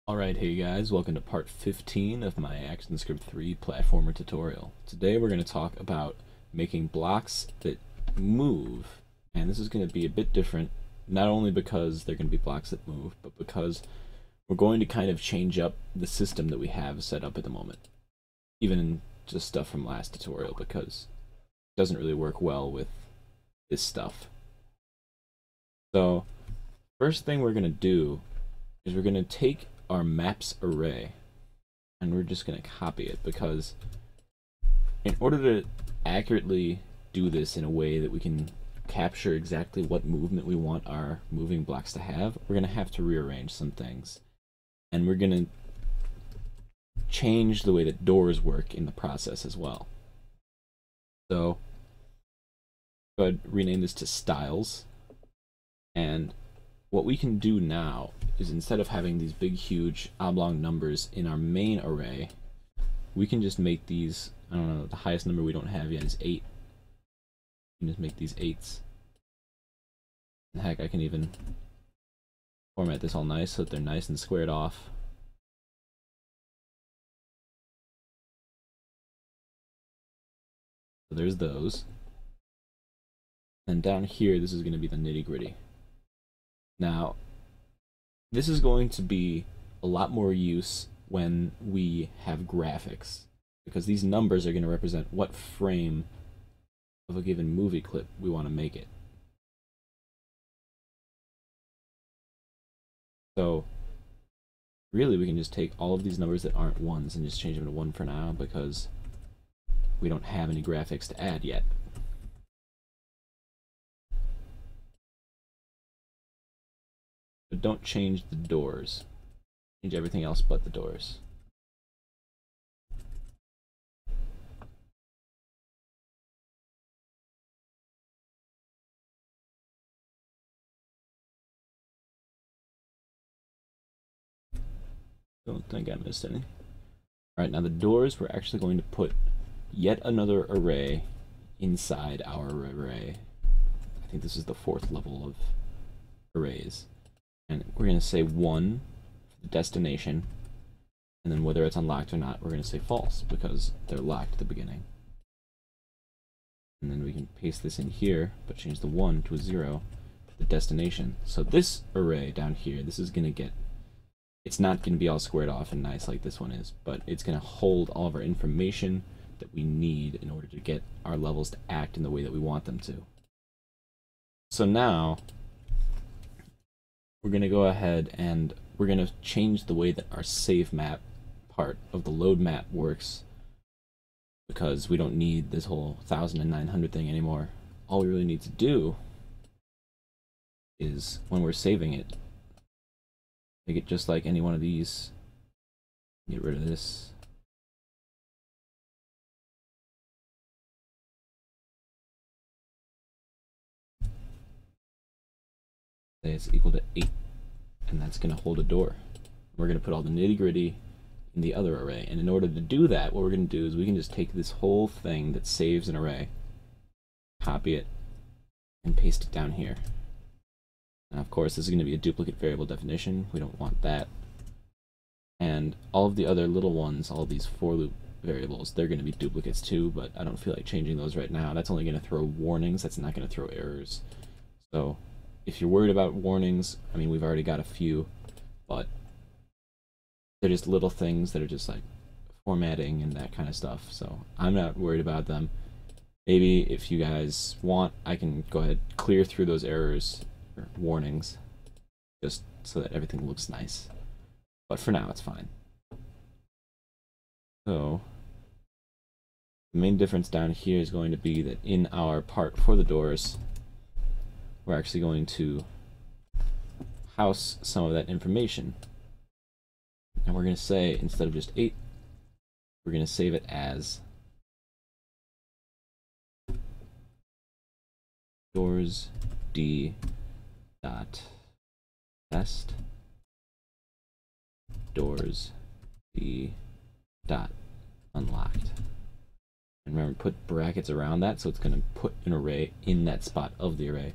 Alright, hey guys, welcome to part 15 of my ActionScript 3 platformer tutorial. Today we're going to talk about making blocks that move, and this is going to be a bit different, not only because they're going to be blocks that move, but because we're going to kind of change up the system that we have set up at the moment. Even just stuff from last tutorial, because it doesn't really work well with this stuff. So, first thing we're going to do is we're going to take our maps array and we're just going to copy it, because in order to accurately do this in a way that we can capture exactly what movement we want our moving blocks to have, we're going to have to rearrange some things, and we're going to change the way that doors work in the process as well. So go ahead, rename this to styles, and what we can do now is, instead of having these big huge oblong numbers in our main array, we can just make these, I don't know, the highest number we don't have yet is 8. You can just make these 8s. And heck, I can even format this all nice so that they're nice and squared off. So there's those. And down here, this is going to be the nitty-gritty. Now, this is going to be a lot more use when we have graphics, because these numbers are going to represent what frame of a given movie clip we want to make it. So really, we can just take all of these numbers that aren't ones and just change them to 1 for now, because we don't have any graphics to add yet. But don't change the doors. Change everything else but the doors. Don't think I missed any. Alright, now the doors, we're actually going to put yet another array inside our array. I think this is the 4th level of arrays. And we're going to say 1 for the destination, and then whether it's unlocked or not, we're going to say false, because they're locked at the beginning. And then we can paste this in here, but change the 1 to a 0 for the destination. So this array down here, this is going to get, it's not going to be all squared off and nice like this one is, but it's going to hold all of our information that we need in order to get our levels to act in the way that we want them to. So now we're going to go ahead and we're going to change the way that our save map part of the load map works, because we don't need this whole 1900 thing anymore. All we really need to do is, when we're saving it, make it just like any one of these. Get rid of this. Say it's equal to 8, and that's going to hold a door. We're going to put all the nitty-gritty in the other array, and in order to do that, what we're going to do is we can just take this whole thing that saves an array, copy it, and paste it down here. Now, of course, this is going to be a duplicate variable definition. We don't want that. And all of the other little ones, all these for loop variables, they're going to be duplicates too, but I don't feel like changing those right now. That's only going to throw warnings. That's not going to throw errors. So if you're worried about warnings, I mean, we've already got a few, but they're just little things that are just like formatting and that kind of stuff. So I'm not worried about them. Maybe if you guys want, I can go ahead, clear through those errors or warnings, just so that everything looks nice. But for now, it's fine. So the main difference down here is going to be that in our part for the doors, we're actually going to house some of that information. And we're going to say, instead of just 8, we're going to save it as doors d dot test doors d dot unlocked. And remember, put brackets around that, so it's going to put an array in that spot of the array.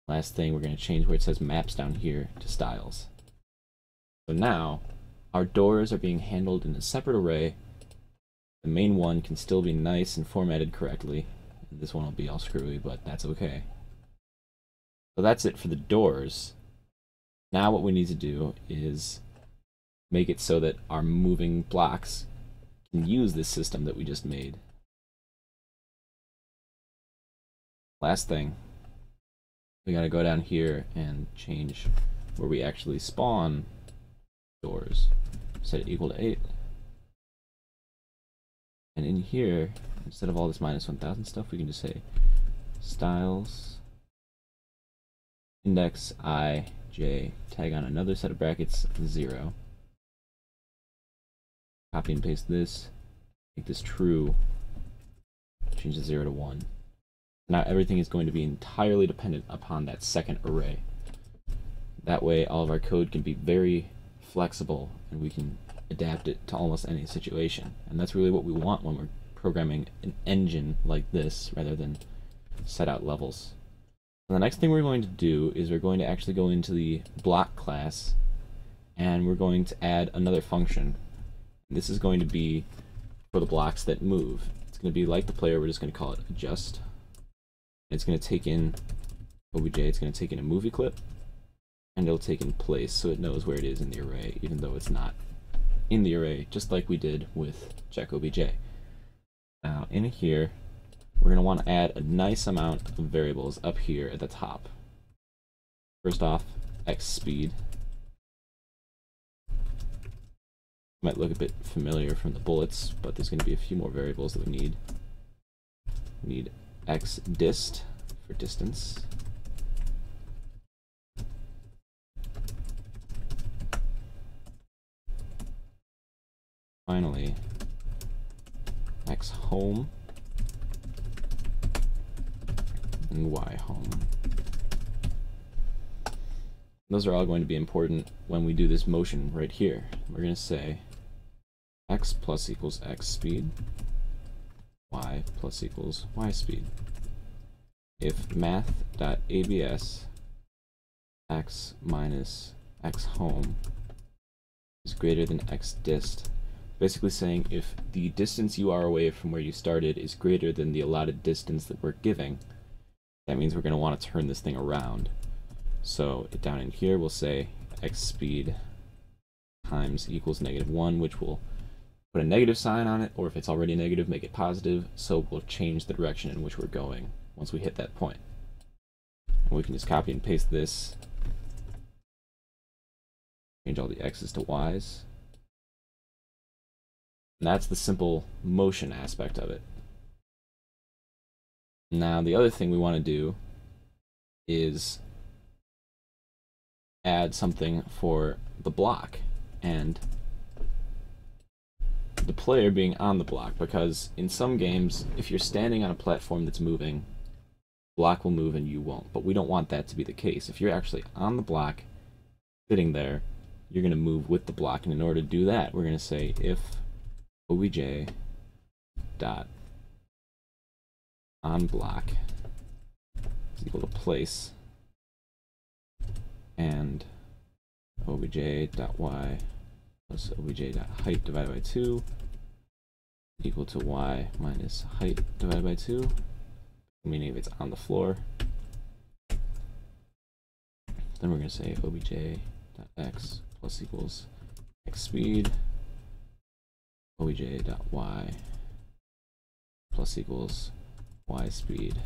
Last thing, we're going to change where it says maps down here to styles. So now our doors are being handled in a separate array. The main one can still be nice and formatted correctly. This one will be all screwy, but that's okay. So that's it for the doors. Now what we need to do is make it so that our moving blocks can use this system that we just made. Last thing, we gotta go down here and change where we actually spawn doors. Set it equal to 8. And in here, instead of all this -1000 stuff, we can just say styles index I j, tag on another set of brackets 0. Copy and paste this, make this true, change the 0 to 1. Now everything is going to be entirely dependent upon that second array. That way all of our code can be very flexible and we can adapt it to almost any situation. And that's really what we want when we're programming an engine like this rather than set out levels. And the next thing we're going to do is we're going to actually go into the block class and we're going to add another function. This is going to be for the blocks that move. It's going to be like the player, we're just going to call it adjust. It's going to take in OBJ, it's going to take in a movie clip, and it'll take in place so it knows where it is in the array, even though it's not in the array, just like we did with check OBJ. Now in here, we're going to want to add a nice amount of variables up here at the top. First off, X speed. Might look a bit familiar from the bullets, but there's going to be a few more variables that we need. We need X dist for distance. Finally, X home and Y home. Those are all going to be important when we do this motion right here. We're going to say X plus equals X speed, Y plus equals Y speed. If math.abs X minus X home is greater than X dist, basically saying if the distance you are away from where you started is greater than the allotted distance that we're giving, that means we're going to want to turn this thing around. So down in here we'll say X speed times equals -1, which will put a negative sign on it, or if it's already negative, make it positive, so we'll change the direction in which we're going once we hit that point. And we can just copy and paste this, change all the X's to Y's. And that's the simple motion aspect of it. Now the other thing we want to do is add something for the block and the player being on the block, because in some games if you're standing on a platform that's moving, block will move and you won't, but we don't want that to be the case. If you're actually on the block sitting there, you're going to move with the block, and in order to do that we're going to say if obj dot on block is equal to place and obj.y plus obj.height divided by 2 equal to y minus height divided by 2, meaning if it's on the floor. Then we're going to say obj.x plus equals x speed, obj.y plus equals y speed.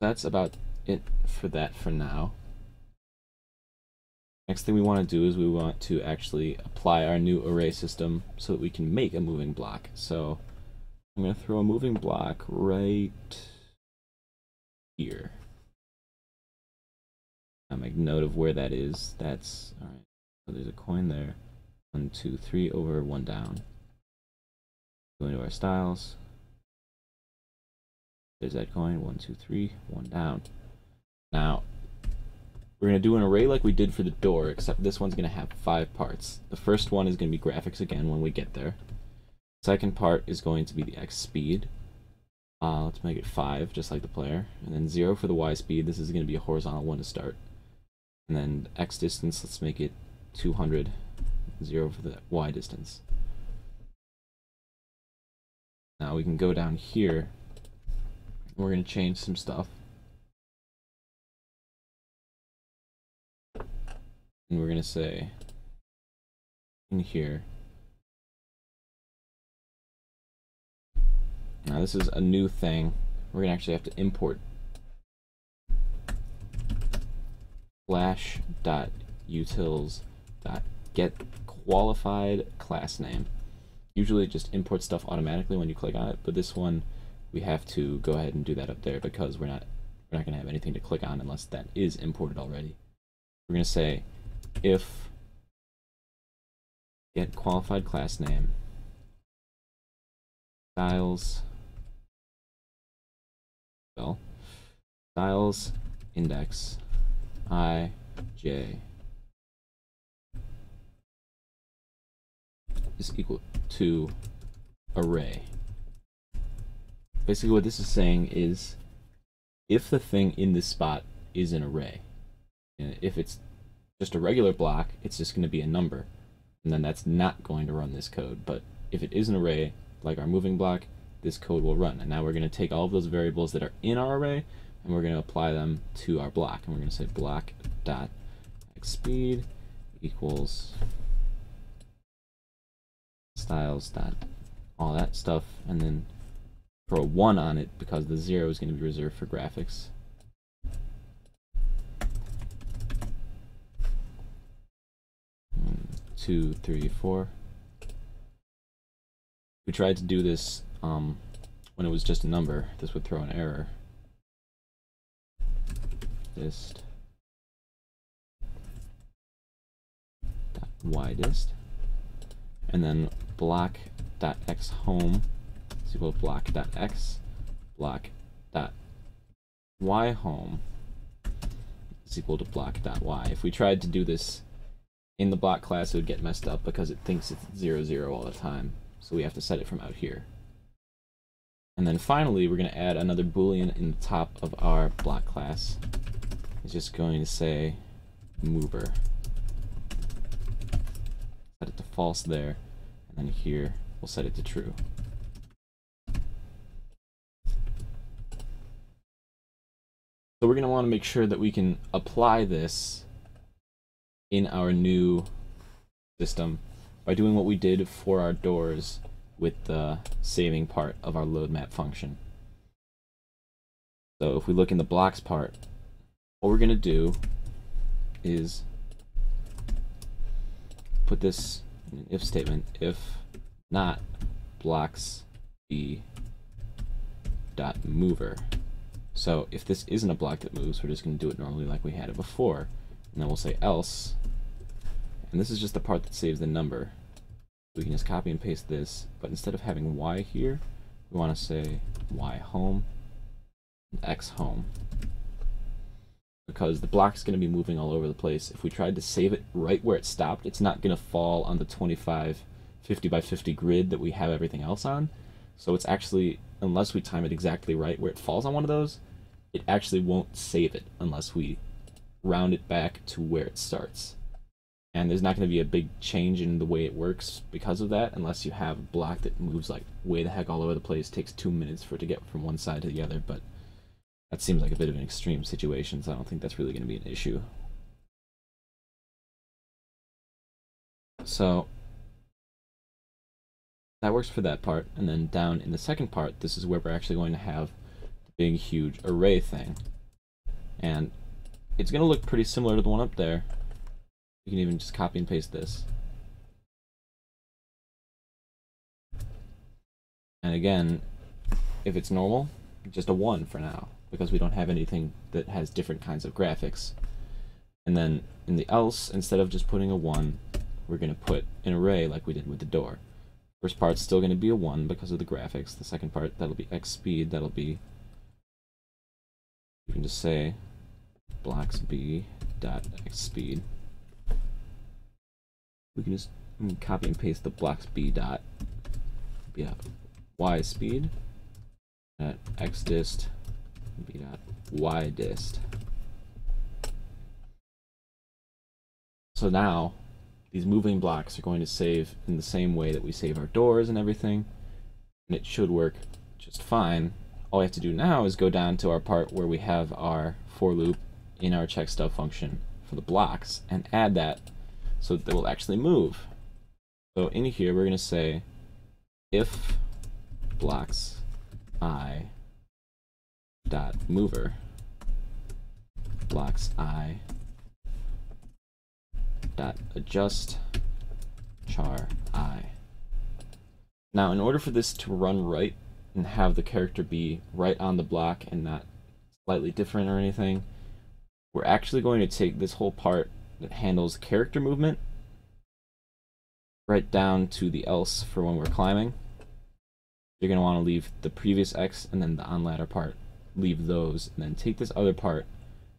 That's about it for that for now. Next thing we want to do is we want to actually apply our new array system so that we can make a moving block. So I'm going to throw a moving block right here. I'll make note of where that is. That's all right. So there's a coin there. 1, 2, 3 over, 1 down. Go into our styles. There's that coin. 1, 2, 3, 1 down. Now we're going to do an array like we did for the door, except this one's going to have 5 parts. The first one is going to be graphics again when we get there. Second part is going to be the X speed. Let's make it 5, just like the player. And then 0 for the Y speed. This is going to be a horizontal one to start. And then x distance, let's make it 200, 0 for the y distance. Now we can go down here, and we're going to change some stuff. And we're going to say, in here, now this is a new thing. We're going to actually have to import flash.utils.get qualified class name. Usually it just imports stuff automatically when you click on it, but this one we have to go ahead and do that up there because we're not going to have anything to click on unless that is imported already. We're going to say if get qualified class name styles index I j is equal to array. Basically what this is saying is if the thing in this spot is an array, and if it's just a regular block, it's just going to be a number, and then that's not going to run this code. But if it is an array, like our moving block, this code will run. And now we're going to take all of those variables that are in our array and we're going to apply them to our block. And we're going to say block.xspeed equals styles dot all that stuff, and then throw a 1 on it because the 0 is going to be reserved for graphics. Two, three, four. We tried to do this when it was just a number. This would throw an error. Dist dot y dist, and then block dot x home is equal to block dot x, block dot y home is equal to block dot y. If we tried to do this in the block class, it would get messed up because it thinks it's 0, 0 all the time. So we have to set it from out here. And then finally, we're going to add another boolean in the top of our block class. It's just going to say mover. Set it to false there, and then here we'll set it to true. So we're going to want to make sure that we can apply this in our new system by doing what we did for our doors with the saving part of our load map function. So if we look in the blocks part, what we're going to do is put this in an if statement, if not blocks b dot mover. So if this isn't a block that moves, we're just going to do it normally like we had it before, and then we'll say else, and this is just the part that saves the number. We can just copy and paste this, but instead of having y here, we want to say y home and x home, because the block's going to be moving all over the place. If we tried to save it right where it stopped, it's not going to fall on the 25 50 by 50 grid that we have everything else on. So it's actually, unless we time it exactly right where it falls on one of those, it actually won't save it unless we round it back to where it starts. And there's not going to be a big change in the way it works because of that, unless you have a block that moves like way the heck all over the place, takes 2 minutes for it to get from one side to the other, but that seems like a bit of an extreme situation, so I don't think that's really going to be an issue. So that works for that part, and then down in the second part, this is where we're actually going to have the big huge array thing. And it's going to look pretty similar to the one up there. You can even just copy and paste this. And again, if it's normal, just a 1 for now, because we don't have anything that has different kinds of graphics. And then in the else, instead of just putting a 1, we're going to put an array like we did with the door. First part's still going to be a 1 because of the graphics. The second part, that'll be x speed, that'll be, you can just say blocks b dot x speed. We can just copy and paste the blocks b dot y speed at x dist b dot y dist. So now these moving blocks are going to save in the same way that we save our doors and everything, and it should work just fine. All we have to do now is go down to our part where we have our for loop in our check stub function for the blocks and add that so that they will actually move. So in here we're going to say if blocks I dot mover blocks I dot adjust char I. Now in order for this to run right and have the character be right on the block and not slightly different or anything, we're actually going to take this whole part that handles character movement right down to the else for when we're climbing. You're going to want to leave the previous X and then the on ladder part, leave those, and then take this other part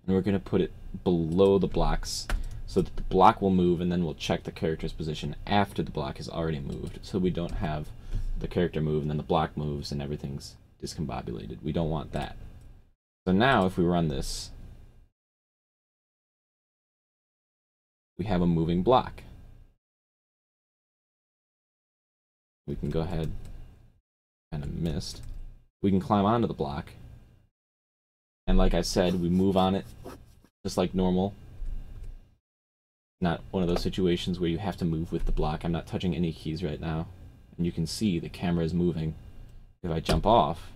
and we're going to put it below the blocks so that the block will move, and then we'll check the character's position after the block has already moved, so we don't have the character move and then the block moves and everything's discombobulated. We don't want that. So now if we run this, we have a moving block. We can go ahead, kind of missed. We can climb onto the block, and like I said, we move on it just like normal. Not one of those situations where you have to move with the block. I'm not touching any keys right now, and you can see the camera is moving. If I jump off,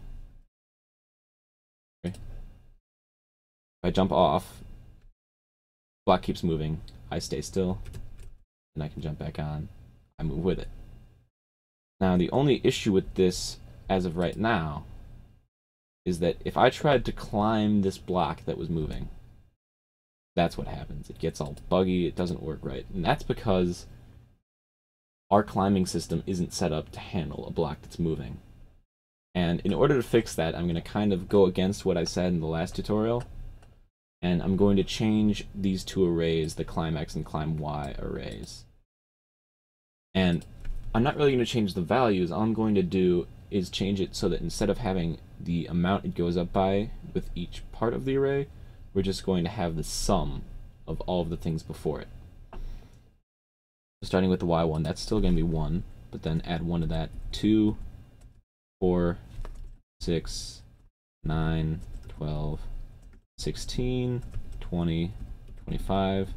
okay, if I jump off, block keeps moving, I stay still, and I can jump back on, I move with it. Now the only issue with this as of right now is that if I tried to climb this block that was moving, that's what happens. It gets all buggy, it doesn't work right. And that's because our climbing system isn't set up to handle a block that's moving. And in order to fix that, I'm going to kind of go against what I said in the last tutorial, and I'm going to change these two arrays, the climb X and climb Y arrays. And I'm not really going to change the values. All I'm going to do is change it so that instead of having the amount it goes up by with each part of the array, we're just going to have the sum of all of the things before it. Starting with the Y1, that's still going to be 1, but then add 1 to that. 2, 4, 6, 9, 12, 16, 20, 25,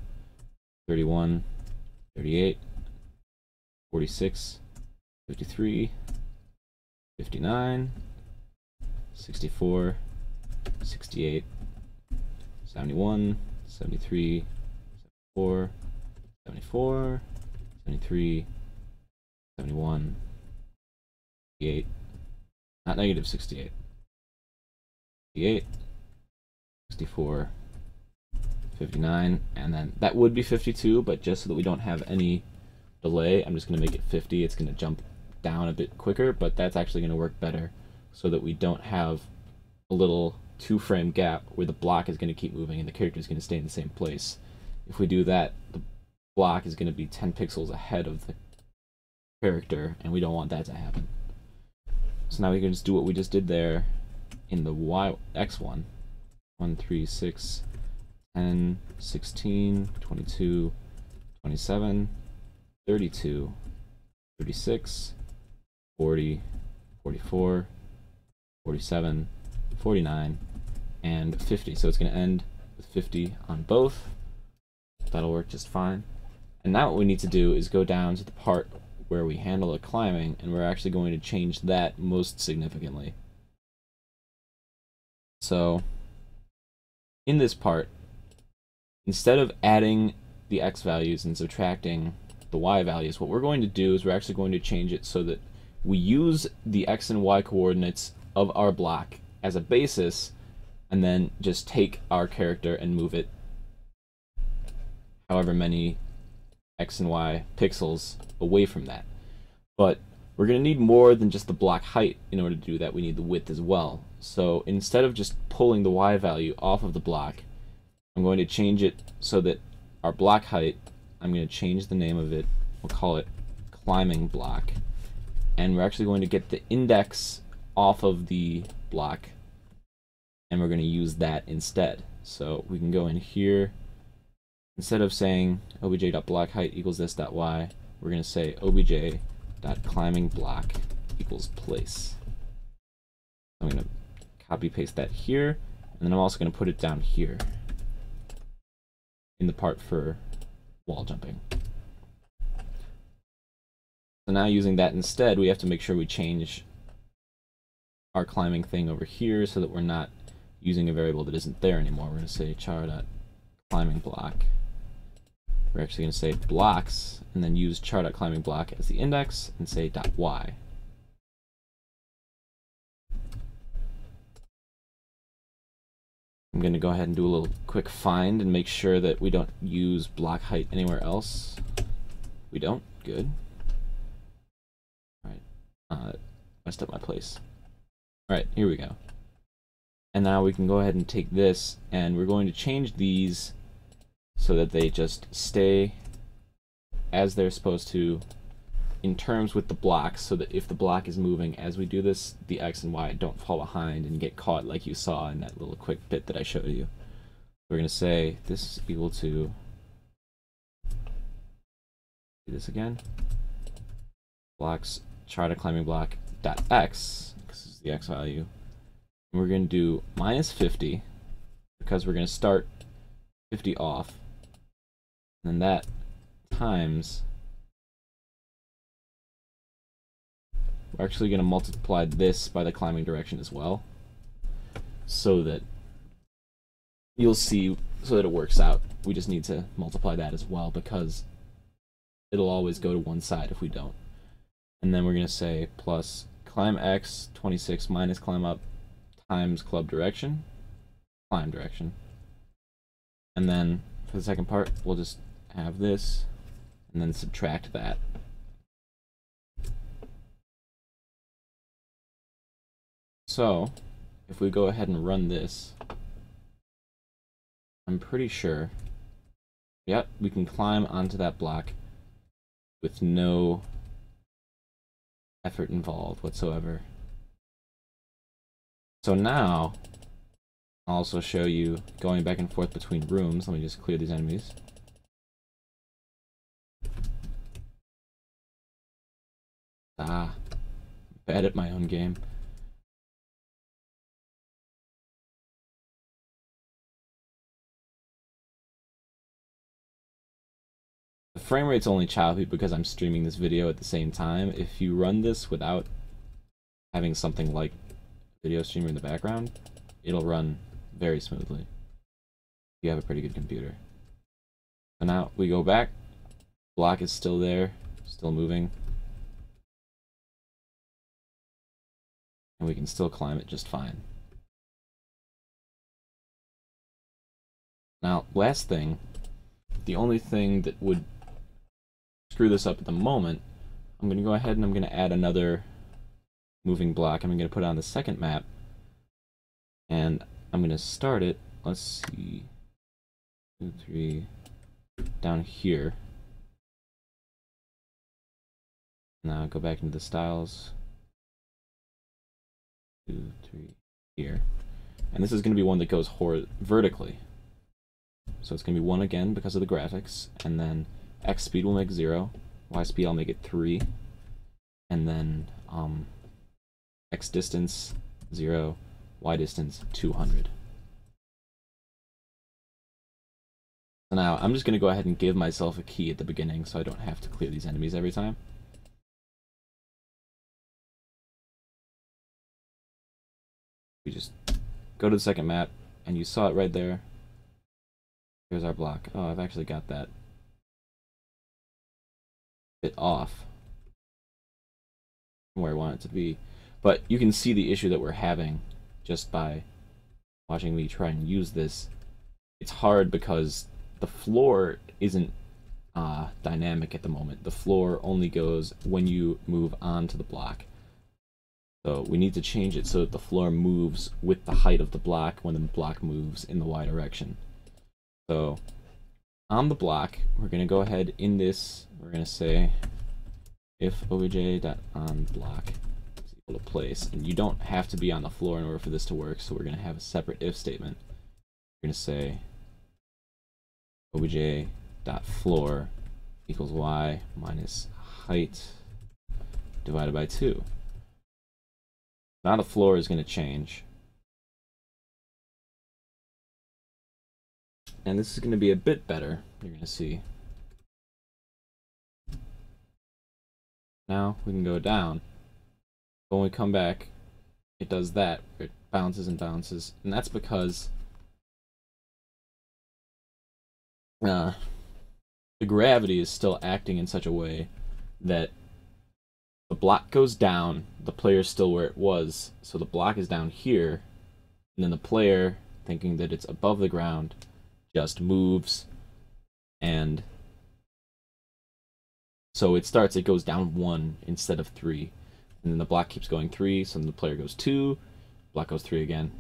31, 38, 46, 53, 59, 64, 68, 71, 73, 74, 74, 73, 71, 68, not negative 68, 68, 64, 59, and then that would be 52, but just so that we don't have any delay, I'm just going to make it 50. It's going to jump down a bit quicker, but that's actually going to work better so that we don't have a little 2-frame gap where the block is going to keep moving and the character is going to stay in the same place. If we do that, the block is going to be 10 pixels ahead of the character, and we don't want that to happen. So now we can just do what we just did there in the X one. 1, 3, 6, 10, 16, 22, 27, 32, 36, 40, 44, 47, 49, and 50. So it's going to end with 50 on both. That'll work just fine. And now what we need to do is go down to the part where we handle the climbing, and we're actually going to change that most significantly. So in this part, instead of adding the X values and subtracting the Y values, what we're going to do is we're actually going to change it so that we use the X and Y coordinates of our block as a basis, and then just take our character and move it however many X and Y pixels away from that. But we're going to need more than just the block height in order to do that. We need the width as well. So instead of just pulling the Y value off of the block, I'm going to change it so that our block height, I'm going to change the name of it, we'll call it climbing block, and we're actually going to get the index off of the block, and we're going to use that instead. So we can go in here, instead of saying obj.block height equals this.y, we're going to say obj.climbingblock equals place. I'm going to copy paste that here, and then I'm also going to put it down here in the part for wall jumping. So now using that instead, we have to make sure we change our climbing thing over here so that we're not using a variable that isn't there anymore. We're going to say char.climbingblock. We're actually going to say blocks, and then use char.climbingblock as the index, and say .y. I'm going to go ahead and do a little quick find and make sure that we don't use block height anywhere else. We don't. Good. Alright. Messed up my place. Alright, here we go. And now we can go ahead and take this, and we're going to change these so that they just stay as they're supposed to in terms with the blocks, so that if the block is moving as we do this, the X and Y don't fall behind and get caught like you saw in that little quick bit that I showed you. We're going to say this is equal to, do this again, blocks char.climbingblock dot X, this is the X value, and we're going to do minus 50 because we're going to start 50 off, and then that times, we're actually going to multiply this by the climbing direction as well, so that you'll see, so that it works out. We just need to multiply that as well because it'll always go to one side if we don't. And then we're going to say plus climb X 26 minus climb up times climb direction. And then for the second part, we'll just have this and then subtract that. So if we go ahead and run this, I'm pretty sure, yep, we can climb onto that block with no effort involved whatsoever. So now I'll also show you going back and forth between rooms. Let me just clear these enemies. Ah, bad at my own game. The frame rate's only choppy because I'm streaming this video at the same time. If you run this without having something like video streamer in the background, it'll run very smoothly. You have a pretty good computer. So now we go back. Block is still there, still moving. And we can still climb it just fine. Now, last thing, the only thing that would screw this up at the moment, I'm going to go ahead and I'm going to add another moving block. I'm going to put it on the second map, and I'm going to start it, let's see, 2, 3, down here. Now go back into the styles, 2, 3, here. And this is going to be one that goes vertically. So it's going to be 1 again because of the graphics, and then X speed will make 0, Y speed I'll make it 3, and then X distance 0, Y distance 200. So now I'm just going to go ahead and give myself a key at the beginning so I don't have to clear these enemies every time. We just go to the second map, and you saw it right there. Here's our block. Oh, I've actually got that bit off from where I want it to be. But you can see the issue that we're having just by watching me try and use this. It's hard because the floor isn't dynamic at the moment. The floor only goes when you move onto the block. So we need to change it so that the floor moves with the height of the block when the block moves in the Y direction. So on the block, we're going to go ahead in this, we're going to say if obj.onBlock is equal to place, and you don't have to be on the floor in order for this to work, so we're going to have a separate if statement. We're going to say obj.floor equals y minus height divided by 2. Now the floor is going to change. And this is going to be a bit better, you're going to see. Now we can go down. When we come back, it does that. It bounces and bounces. And that's because the gravity is still acting in such a way that the block goes down, the player's still where it was, so the block is down here, and then the player, thinking that it's above the ground, just moves, and so it goes down 1 instead of 3, and then the block keeps going 3, so then the player goes 2, block goes 3 again,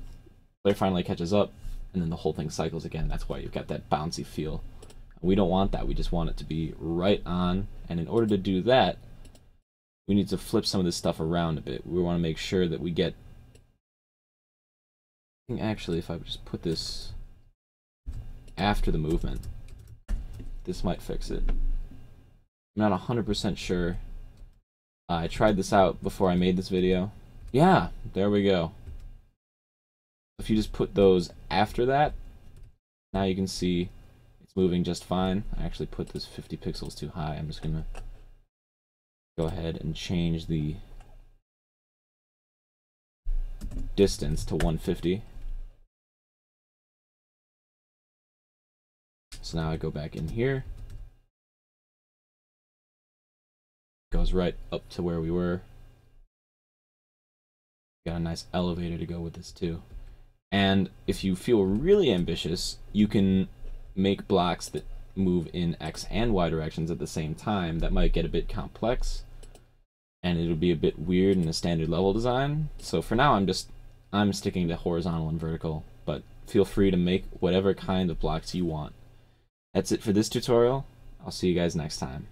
player finally catches up, and then the whole thing cycles again. That's why you've got that bouncy feel. We don't want that, we just want it to be right on, and in order to do that, we need to flip some of this stuff around a bit. We want to make sure that we get... I think actually if I would just put this after the movement, this might fix it. I'm not 100% sure. I tried this out before I made this video. Yeah, there we go. If you just put those after that, now you can see it's moving just fine. I actually put this 50 pixels too high. I'm just gonna go ahead and change the distance to 150. So now I go back in here. Goes right up to where we were. Got a nice elevator to go with this too. And if you feel really ambitious, you can make blocks that move in X and Y directions at the same time. That might get a bit complex, and it'll be a bit weird in a standard level design. So for now, I'm sticking to horizontal and vertical, but feel free to make whatever kind of blocks you want. That's it for this tutorial. I'll see you guys next time.